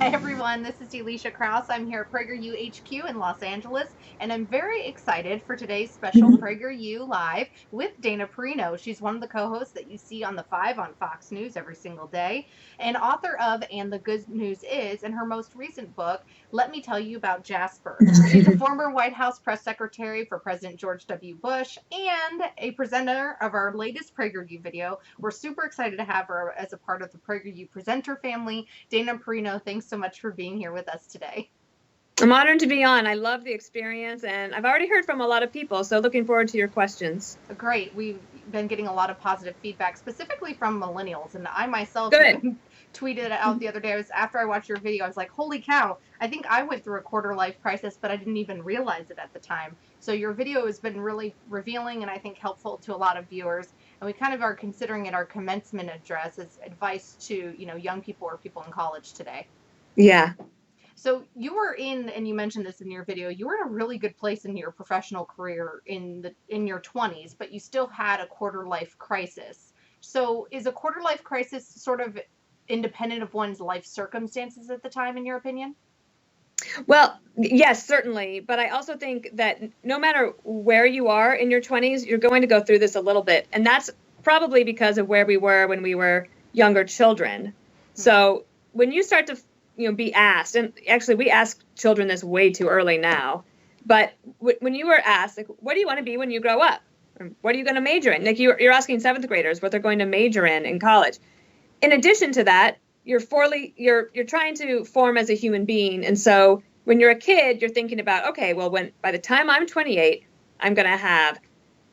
Hi everyone, this is Delisha Krause. I'm here at PragerU HQ in Los Angeles, and I'm very excited for today's special PragerU Live with Dana Perino. She's one of the co-hosts that you see on The Five on Fox News every single day, and author of And the Good News Is, and her most recent book, Let Me Tell You About Jasper. She's a former White House press secretary for President George W. Bush and a presenter of our latest PragerU video. We're super excited to have her as a part of the PragerU presenter family. Dana Perino, thanks so much for being here with us today. I'm honored to be on. I love the experience, and I've already heard from a lot of people, so looking forward to your questions. Great. We've been getting a lot of positive feedback, specifically from millennials, and I myself tweeted out the other day. After I watched your video, I was like, holy cow, I think I went through a quarter-life crisis, but I didn't even realize it at the time. So your video has been really revealing and I think helpful to a lot of viewers, and we kind of are considering it our commencement address as advice to, young people or people in college today. Yeah. So you were and you mentioned this in your video, you were in a really good place in your professional career in your 20s, but you still had a quarter life crisis. So is a quarter life crisis sort of independent of one's life circumstances at the time, in your opinion? Well, yes, certainly. But I also think that no matter where you are in your 20s, you're going to go through this a little bit. And that's probably because of where we were when we were younger children. Mm-hmm. So when you start to be asked, and actually we ask children this way too early now, but when you were asked, like, what do you want to be when you grow up? Or what are you going to major in? Like you're asking seventh graders what they're going to major in college. In addition to that, you're trying to form as a human being. And so when you're a kid, you're thinking about, okay, well, by the time I'm 28, I'm going to have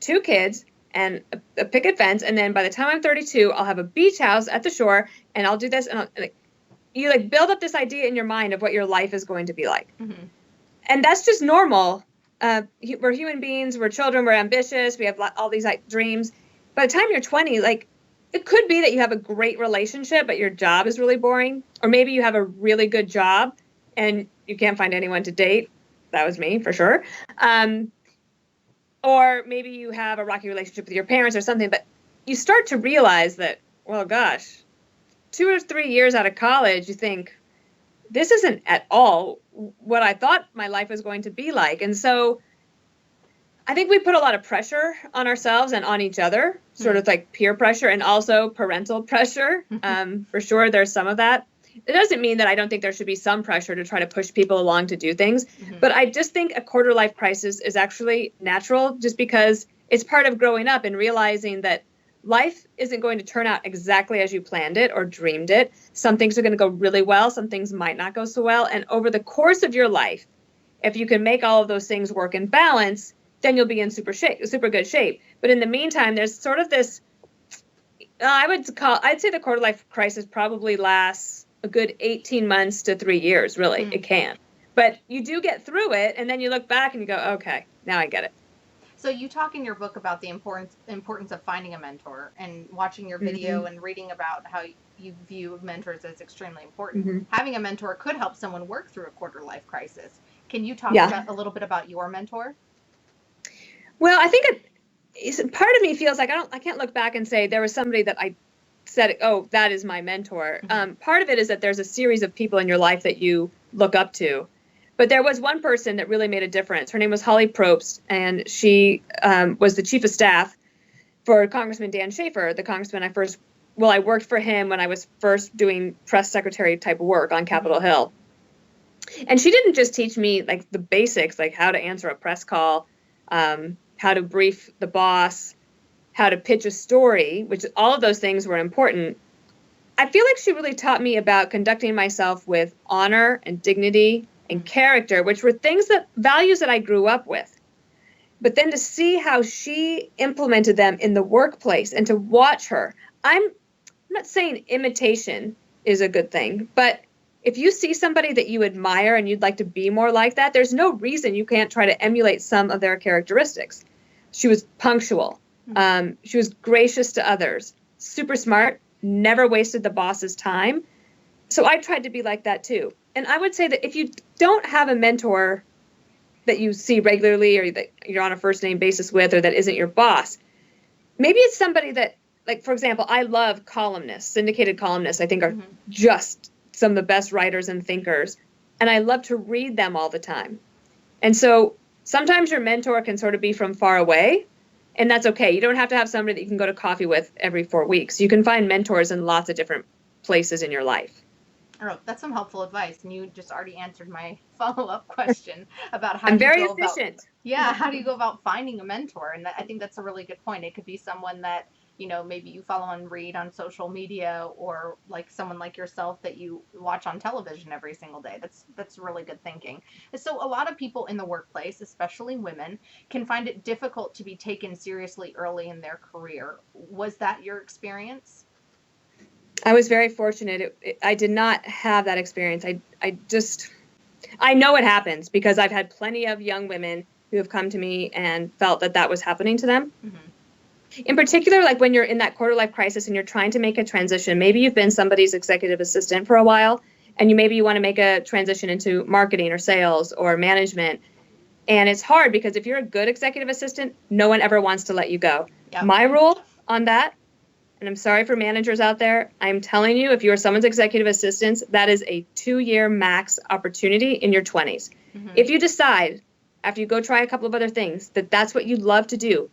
2 kids and a picket fence. And then by the time I'm 32, I'll have a beach house at the shore and I'll do this. And you build up this idea in your mind of what your life is going to be like. Mm-hmm. And that's just normal. We're human beings, we're children, we're ambitious, we have all these dreams. By the time you're 20, it could be that you have a great relationship, but your job is really boring. Or maybe you have a really good job and you can't find anyone to date. That was me for sure. Or maybe you have a rocky relationship with your parents or something, but you start to realize that, well, gosh, 2 or 3 years out of college, you think, this isn't at all what I thought my life was going to be like. And so I think we put a lot of pressure on ourselves and on each other, sort of like peer pressure and also parental pressure. For sure, there's some of that. It doesn't mean that I don't think there should be some pressure to try to push people along to do things. Mm-hmm. But I just think a quarter life crisis is actually natural just because it's part of growing up and realizing that life isn't going to turn out exactly as you planned it or dreamed it. Some things are going to go really well. Some things might not go so well. And over the course of your life, if you can make all of those things work in balance, then you'll be in super good shape. But in the meantime, there's sort of this, I'd say the quarter life crisis probably lasts a good 18 months to 3 years, really. Mm. It can. But you do get through it, and then you look back and you go, okay, now I get it. So you talk in your book about the importance of finding a mentor, and watching your video and reading about how you view mentors as extremely important. Mm-hmm. Having a mentor could help someone work through a quarter life crisis. Can you talk a little bit about your mentor? Well, I think part of me feels like I can't look back and say there was somebody that I said, oh, that is my mentor. Mm-hmm. Part of it is that there's a series of people in your life that you look up to. But there was one person that really made a difference. Her name was Holly Probst, and she was the chief of staff for Congressman Dan Schaefer, the congressman I worked for him when I was first doing press secretary type work on Capitol Hill. And she didn't just teach me the basics, like how to answer a press call, how to brief the boss, how to pitch a story, which all of those things were important. I feel like she really taught me about conducting myself with honor and dignity and character, which were values that I grew up with. But then to see how she implemented them in the workplace and to watch her, I'm not saying imitation is a good thing, but if you see somebody that you admire and you'd like to be more like that, there's no reason you can't try to emulate some of their characteristics. She was punctual. She was gracious to others, super smart, never wasted the boss's time. So I tried to be like that too. And I would say that if you don't have a mentor that you see regularly or that you're on a first name basis with, or that isn't your boss, maybe it's somebody that, for example, I love columnists, syndicated columnists, I think are just some of the best writers and thinkers, and I love to read them all the time. And so sometimes your mentor can sort of be from far away, and that's okay. You don't have to have somebody that you can go to coffee with every 4 weeks. You can find mentors in lots of different places in your life. Oh, that's some helpful advice, and you just already answered my follow-up question about I'm very efficient. How do you go about finding a mentor? And I think that's a really good point. It could be someone that, maybe you follow and read on social media, or like someone like yourself that you watch on television every single day. That's really good thinking. So a lot of people in the workplace, especially women, can find it difficult to be taken seriously early in their career. Was that your experience? I was very fortunate. I did not have that experience. I know it happens because I've had plenty of young women who have come to me and felt that was happening to them. Mm-hmm. In particular, like when you're in that quarter-life crisis and you're trying to make a transition, maybe you've been somebody's executive assistant for a while, and maybe you want to make a transition into marketing or sales or management. And it's hard because if you're a good executive assistant, no one ever wants to let you go. Yep. My rule on that, and I'm sorry for managers out there, I'm telling you, if you're someone's executive assistant, that is a 2-year max opportunity in your 20s. Mm-hmm. If you decide, after you go try a couple of other things, that that's what you love to do,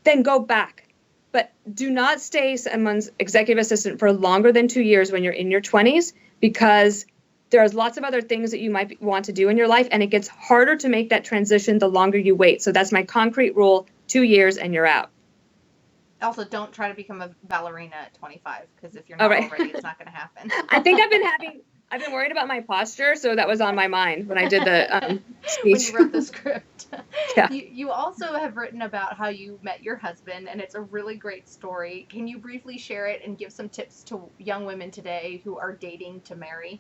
then go back. But do not stay someone's executive assistant for longer than 2 years when you're in your 20s, because there's lots of other things that you might want to do in your life, and it gets harder to make that transition the longer you wait. So that's my concrete rule: 2 years and you're out. Also, don't try to become a ballerina at 25, because if you're not already, it's not going to happen. I think I've been worried about my posture, so that was on my mind when I did the speech. When you wrote the script. Yeah. You also have written about how you met your husband, and it's a really great story. Can you briefly share it and give some tips to young women today who are dating to marry?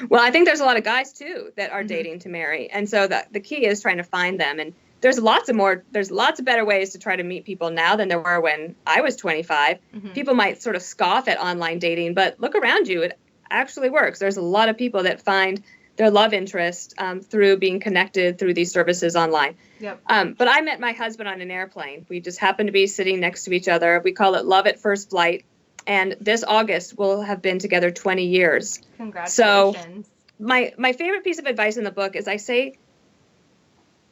Well, I think there's a lot of guys, too, that are dating to marry. And so the key is trying to find them. And there's lots of better ways to try to meet people now than there were when I was 25. Mm-hmm. People might sort of scoff at online dating, but look around you. It actually works. There's a lot of people that find their love interest through being connected through these services online. Yep. But I met my husband on an airplane. We just happened to be sitting next to each other. We call it love at first flight. And this August, we'll have been together 20 years. Congratulations. So my favorite piece of advice in the book is I say,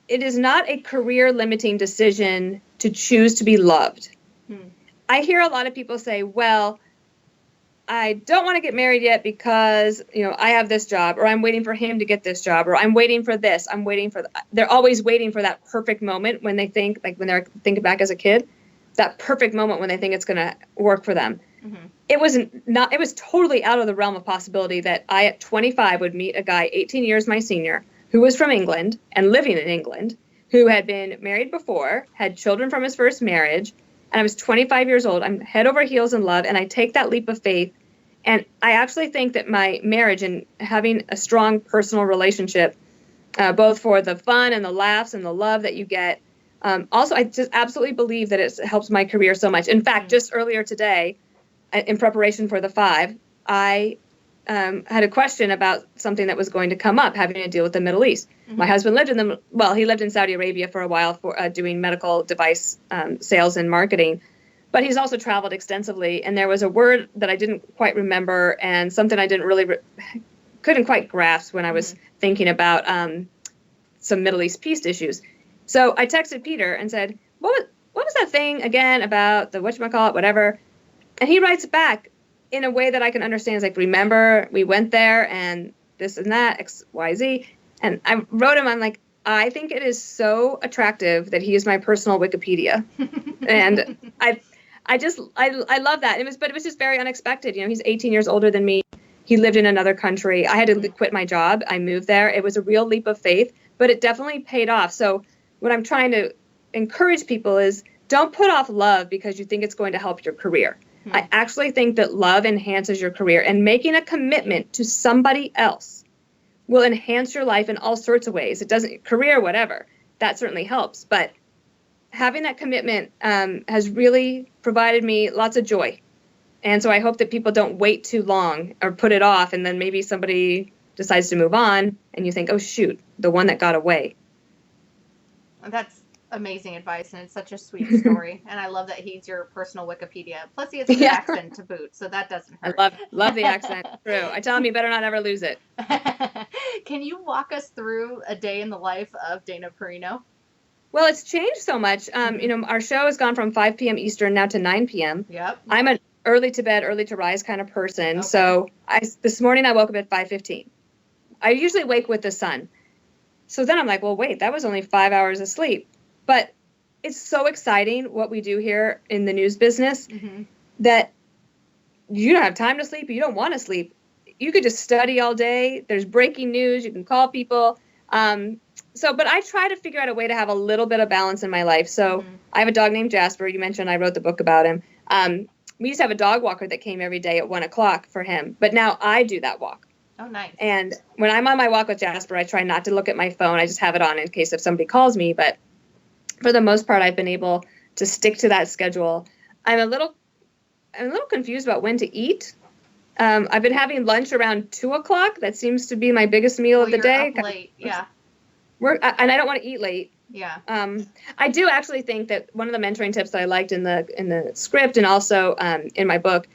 it is not a career-limiting decision to choose to be loved. I hear a lot of people say, well, I don't want to get married yet because, I have this job, or I'm waiting for him to get this job, or I'm waiting for this, I'm waiting for they're always waiting for that perfect moment when they think, like when they're thinking back as a kid, that perfect moment when they think it's going to work for them. Mm-hmm. It was totally out of the realm of possibility that I, at 25, would meet a guy 18 years my senior, who was from England and living in England, who had been married before, had children from his first marriage, and I was 25 years old. I'm head over heels in love, and I take that leap of faith. And I actually think that my marriage and having a strong personal relationship, both for the fun and the laughs and the love that you get, also, I just absolutely believe that it helps my career so much. In fact, just earlier today, in preparation for the 5, I had a question about something that was going to come up, having to deal with the Middle East. Mm-hmm. My husband lived in Saudi Arabia for a while for doing medical device sales and marketing, but he's also traveled extensively. And there was a word that I didn't quite remember, and something I didn't really couldn't quite grasp when I was thinking about some Middle East peace issues. So I texted Peter and said, what was that thing again about the whatchamacallit, whatever? And he writes back in a way that I can understand. It's like, remember, we went there and this and that, X, Y, Z. And I wrote him, I'm like, I think it is so attractive that he is my personal Wikipedia. And I love that. But it was just very unexpected. He's 18 years older than me. He lived in another country. I had to quit my job. I moved there. It was a real leap of faith, but it definitely paid off. So what I'm trying to encourage people is, don't put off love because you think it's going to help your career. I actually think that love enhances your career, and making a commitment to somebody else will enhance your life in all sorts of ways. It doesn't, career, whatever, that certainly helps. But having that commitment has really provided me lots of joy. And so I hope that people don't wait too long or put it off, and then maybe somebody decides to move on and you think, oh, shoot, the one that got away. That's amazing advice, and it's such a sweet story. And I love that he's your personal Wikipedia. Plus, he has a good Yeah. accent to boot, so that doesn't I hurt. love the accent. True. I tell him you better not ever lose it. Can you walk us through a day in the life of Dana Perino? Well, it's changed so much. Our show has gone from 5 p.m. Eastern now to 9 p.m. Yep. I'm an early to bed, early to rise kind of person. Okay. So this morning I woke up at 5:15. I usually wake with the sun. So then I'm like, well, wait, that was only 5 hours of sleep. But it's so exciting what we do here in the news business that you don't have time to sleep. You don't want to sleep. You could just study all day. There's breaking news. You can call people. But I try to figure out a way to have a little bit of balance in my life. So I have a dog named Jasper. You mentioned I wrote the book about him. We used to have a dog walker that came every day at 1 o'clock for him. But now I do that walk. Oh, nice. And when I'm on my walk with Jasper, I try not to look at my phone. I just have it on in case if somebody calls me. But for the most part, I've been able to stick to that schedule. I'm a little confused about when to eat. I've been having lunch around 2 o'clock. That seems to be my biggest meal of the day. Up late, yeah. And I don't want to eat late. Yeah. I do actually think that one of the mentoring tips that I liked in the script and also in my book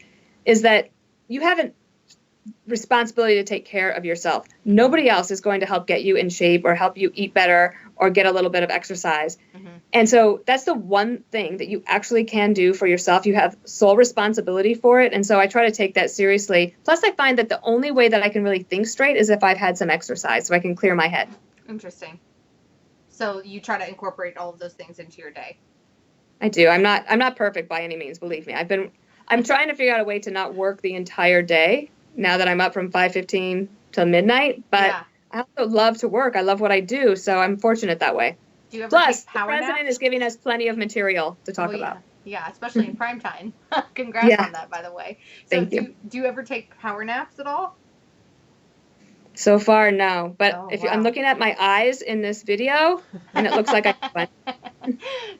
is that you have a responsibility to take care of yourself. Nobody else is going to help get you in shape or help you eat better or get a little bit of exercise. And so that's the one thing that you actually can do for yourself. You have sole responsibility for it. And so I try to take that seriously. Plus, I find that the only way that I can really think straight is if I've had some exercise so I can clear my head. Interesting. So you try to incorporate all of those things into your day. I do. I'm not perfect by any means, believe me. I'm trying to figure out a way to not work the entire day now that I'm up from 5:15 till midnight, but I also love to work. I love what I do, so I'm fortunate that way. Do you ever Plus, take power the president is giving us plenty of material to talk about. Yeah, especially in prime time. Congrats on that, by the way. So Thank you. Do you ever take power naps at all? So far, no. But I'm looking at my eyes in this video, and it looks like I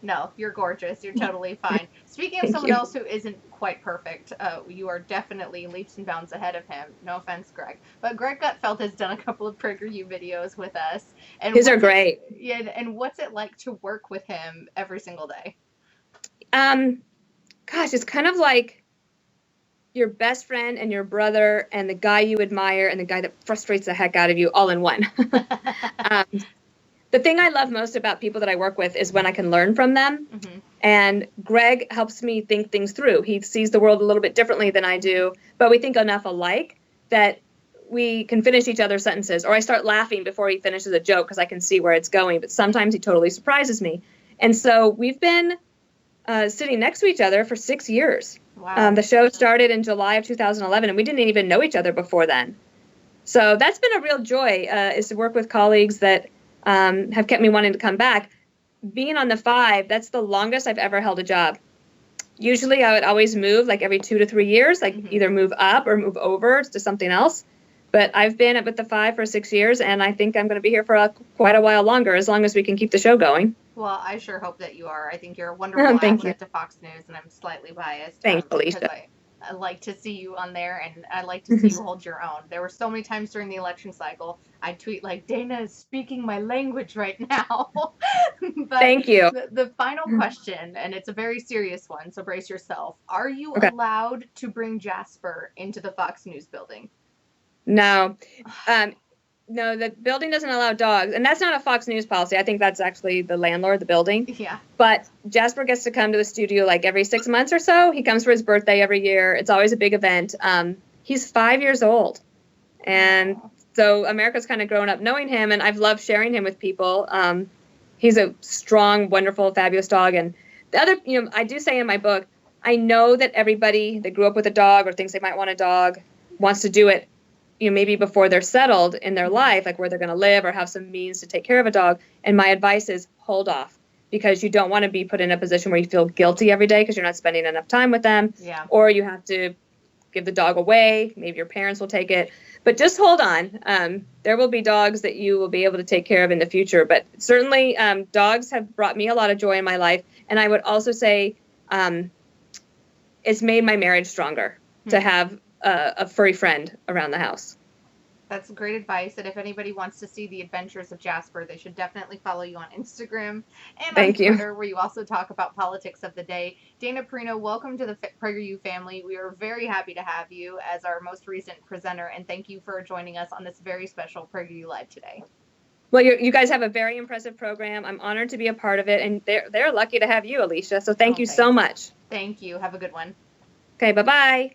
No, you're gorgeous. You're totally fine. Speaking of someone else who isn't quite perfect, you are definitely leaps and bounds ahead of him. No offense, Greg. But Greg Gutfeld has done a couple of PragerU videos with us. And his are great. And what's it like to work with him every single day? Gosh, it's kind of like your best friend and your brother and the guy you admire and the guy that frustrates the heck out of you all in one. The thing I love most about people that I work with is when I can learn from them. And Greg helps me think things through. He sees the world a little bit differently than I do, but we think enough alike that we can finish each other's sentences. Or I start laughing before he finishes a joke because I can see where it's going, but sometimes he totally surprises me. And so we've been sitting next to each other for 6 years. Wow. The show started in July of 2011, and we didn't even know each other before then. So that's been a real joy, is to work with colleagues that have kept me wanting to come back. Being on the 5, that's the longest I've ever held a job. Usually I would always move like every 2 to 3 years, like either move up or move over to something else. But I've been with the 5 for 6 years, and I think I'm going to be here for quite a while longer, as long as we can keep the show going. Well, I sure hope that you are. I think you're a wonderful asset to Fox News, and I'm slightly biased. Thanks, Alicia. I like to see you on there, and I like to see you hold your own. There were so many times during the election cycle, I'd tweet like, Dana is speaking my language right now. But thank you. The final question, and it's a very serious one, so brace yourself. Are you allowed to bring Jasper into the Fox News building? No. No, the building doesn't allow dogs, and that's not a Fox News policy. I think that's actually the landlord, the building. Yeah. But Jasper gets to come to the studio like every 6 months or so. He comes for his birthday every year. It's always a big event. He's 5 years old, and so America's kind of grown up knowing him, and I've loved sharing him with people. He's a strong, wonderful, fabulous dog. And the other, I do say in my book, I know that everybody that grew up with a dog or thinks they might want a dog wants to do it, maybe before they're settled in their life, like where they're going to live or have some means to take care of a dog. And my advice is hold off, because you don't want to be put in a position where you feel guilty every day because you're not spending enough time with them. Yeah. Or you have to give the dog away. Maybe your parents will take it. But just hold on. There will be dogs that you will be able to take care of in the future. But certainly dogs have brought me a lot of joy in my life. And I would also say it's made my marriage stronger to have a furry friend around the house. That's great advice. And if anybody wants to see the adventures of Jasper, they should definitely follow you on Instagram and on Thank you. Twitter, where you also talk about politics of the day. Dana Perino, welcome to the PragerU family. We are very happy to have you as our most recent presenter, and thank you for joining us on this very special PragerU Live today. Well, you guys have a very impressive program. I'm honored to be a part of it, and they're lucky to have you, Alicia. So thank you so much. Thank you. Have a good one. Okay, bye-bye.